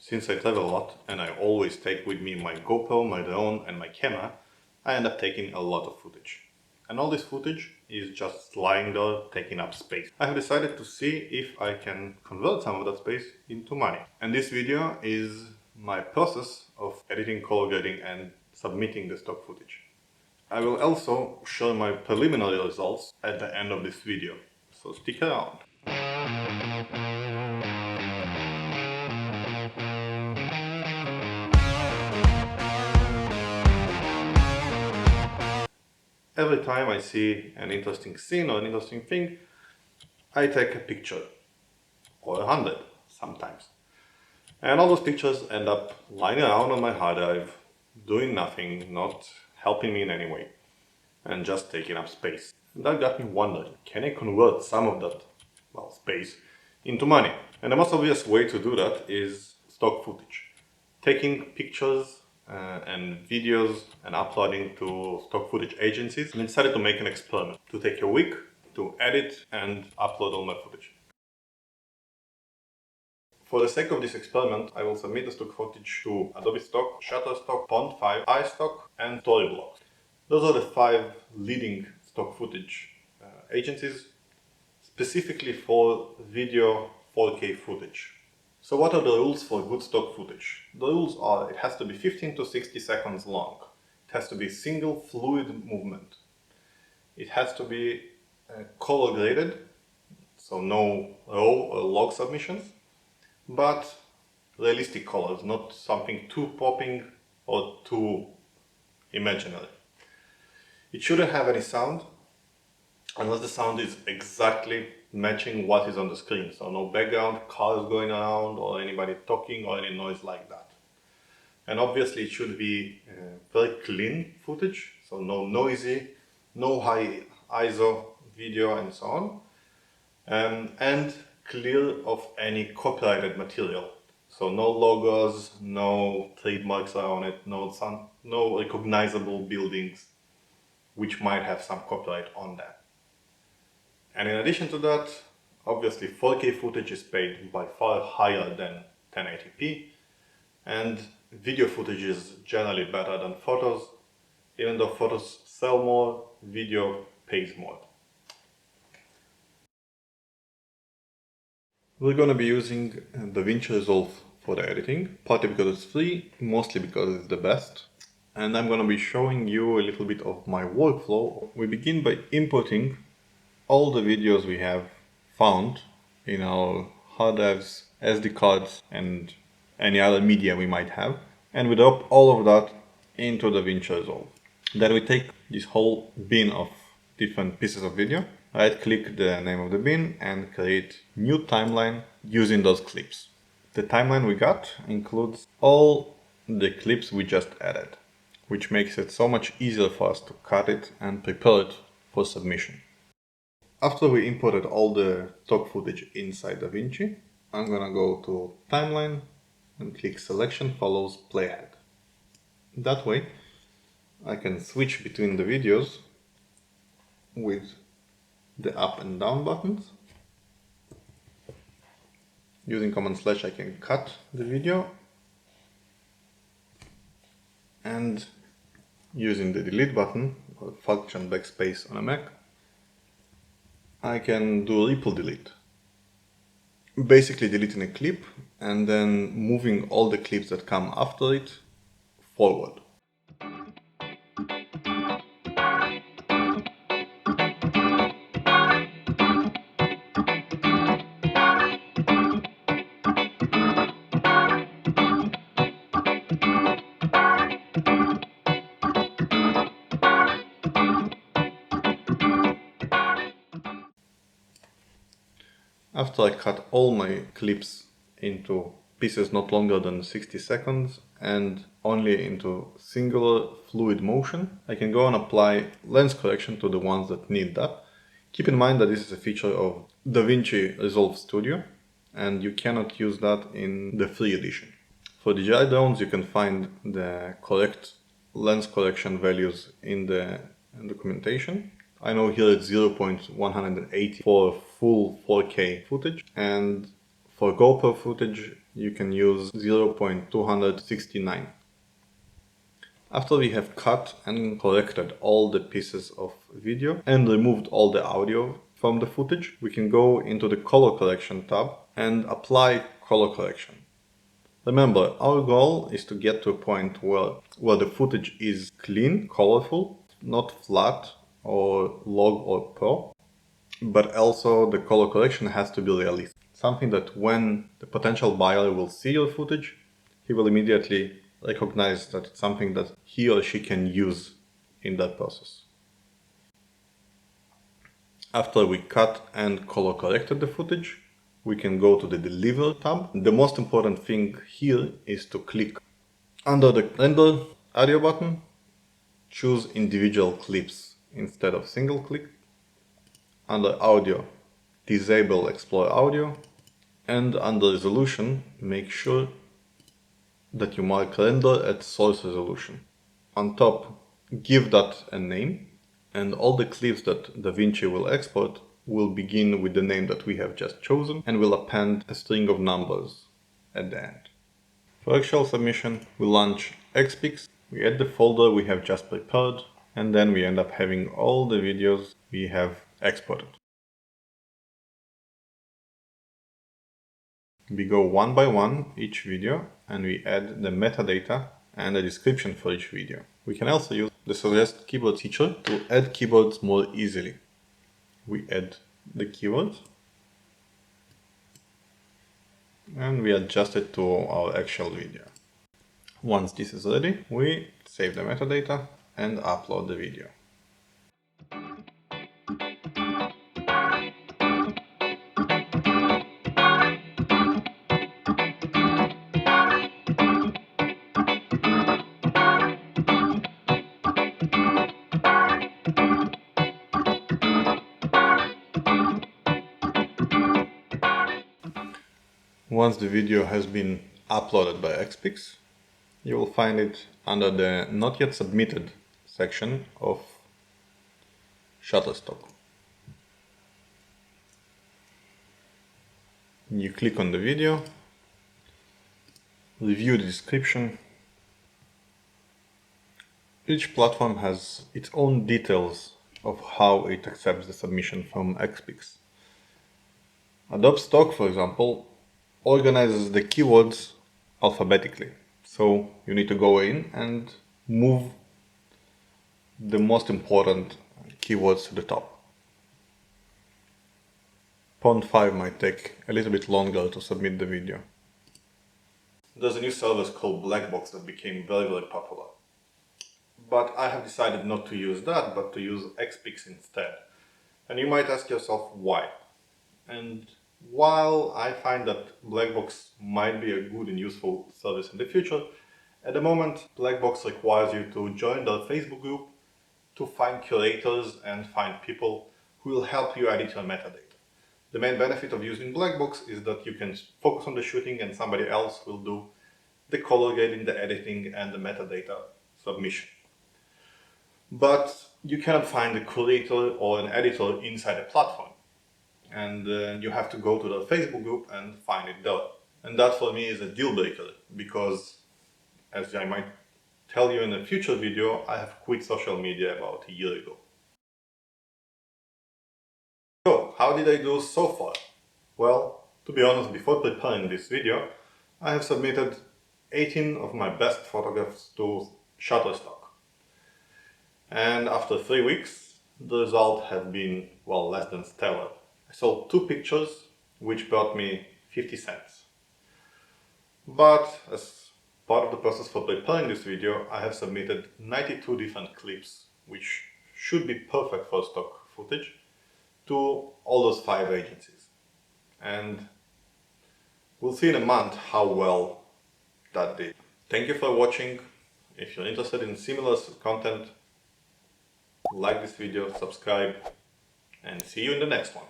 Since I travel a lot and I always take with me my GoPro, my drone and my camera, I end up taking a lot of footage. And all this footage is just lying there taking up space. I have decided to see if I can convert some of that space into money. And this video is my process of editing, color grading and submitting the stock footage. I will also show my preliminary results at the end of this video, so stick around. Every time I see an interesting scene or an interesting thing, I take a picture, or 100 sometimes. And all those pictures end up lying around on my hard drive, doing nothing, not helping me in any way, and just taking up space. And that got me wondering, can I convert some of that, space into money? And the most obvious way to do that is stock footage. Taking pictures and videos and uploading to stock footage agencies, and I decided to make an experiment, to take a week to edit and upload all my footage. For the sake of this experiment, I will submit the stock footage to Adobe Stock, Shutterstock, Pond5, iStock and Storyblocks. Those are the 5 leading stock footage agencies specifically for video 4K footage. So what are the rules for good stock footage? The rules are it has to be 15 to 60 seconds long. It has to be single fluid movement. It has to be color graded, so no raw or log submissions, but realistic colors, not something too popping or too imaginary. It shouldn't have any sound, unless the sound is exactly matching what is on the screen. So no background, cars going around or anybody talking or any noise like that. And obviously it should be very clean footage, so no noisy, no high ISO video and so on. And clear of any copyrighted material. So no logos, no trademarks around it, no recognizable buildings which might have some copyright on that. And in addition to that, obviously 4K footage is paid by far higher than 1080p, and video footage is generally better than photos. Even though photos sell more, video pays more. We're going to be using DaVinci Resolve for the editing, partly because it's free, mostly because it's the best. And I'm going to be showing you a little bit of my workflow. We begin by importing all the videos we have found in our hard drives, SD cards and any other media we might have, and we drop all of that into DaVinci Resolve. Then we take this whole bin of different pieces of video, right click the name of the bin and create new timeline using those clips. The timeline we got includes all the clips we just added, which makes it so much easier for us to cut it and prepare it for submission. After we imported all the stock footage inside DaVinci, I'm gonna go to Timeline and click Selection follows Playhead. That way, I can switch between the videos with the up and down buttons. Using Command / I can cut the video, and using the delete button or function backspace on a Mac, I can do ripple delete. Basically deleting a clip and then moving all the clips that come after it forward. After I cut all my clips into pieces not longer than 60 seconds and only into singular fluid motion, I can go and apply lens correction to the ones that need that. Keep in mind that this is a feature of DaVinci Resolve Studio and you cannot use that in the free edition. For DJI drones you can find the correct lens correction values in the documentation. I know here it's 0.180 for full 4K footage, and For GoPro footage, you can use 0.269. After we have cut and corrected all the pieces of video and removed all the audio from the footage, we can go into the color correction tab and apply color correction. Remember, our goal is to get to a point where the footage is clean, colorful, not flat or log or pro, but also the color correction has to be realistic. Something that when the potential buyer will see your footage, he will immediately recognize that it's something that he or she can use in that process. After we cut and color corrected the footage, we can go to the Deliver tab. The most important thing here is to click under the Render Audio button, choose individual clips instead of single click. Under Audio, disable Explore Audio, and under Resolution, make sure that you mark Render at Source Resolution. On top, give that a name, and all the clips that DaVinci will export will begin with the name that we have just chosen and will append a string of numbers at the end. For actual submission, we launch Xpix, we add the folder we have just prepared, and then we end up having all the videos we have exported. We go one by one each video and we add the metadata and a description for each video. We can also use the Suggest Keyboard feature to add keywords more easily. We add the keywords and we adjust it to our actual video. Once this is ready, we save the metadata and upload the video. Once the video has been uploaded by Xpix, you will find it under the Not Yet Submitted section of Shutterstock. You click on the video, review the description. Each platform has its own details of how it accepts the submission from Xpix. Adobe Stock, for example, organizes the keywords alphabetically. So you need to go in and move the most important keywords to the top. Pond 5 might take a little bit longer to submit the video. There's a new service called Blackbox that became very, very popular. But I have decided not to use that, but to use Xpix instead. And you might ask yourself why. And while I find that Blackbox might be a good and useful service in the future, at the moment Blackbox requires you to join their Facebook group to find curators and find people who will help you edit your metadata. The main benefit of using Blackbox is that you can focus on the shooting and somebody else will do the color grading, the editing and the metadata submission. But you cannot find a curator or an editor inside the platform. And you have to go to the Facebook group and find it there. And that for me is a deal breaker because, as I might tell you in a future video, I have quit social media about a year ago. So, how did I do so far? Well, to be honest, before preparing this video, I have submitted 18 of my best photographs to Shutterstock. And after 3 weeks, the result has been, well, less than stellar. I sold 2 pictures, which brought me 50 cents. But as part of the process for preparing this video, I have submitted 92 different clips, which should be perfect for stock footage, to all those 5 agencies. And we'll see in a month how well that did. Thank you for watching. If you're interested in similar content, like this video, subscribe, and see you in the next one.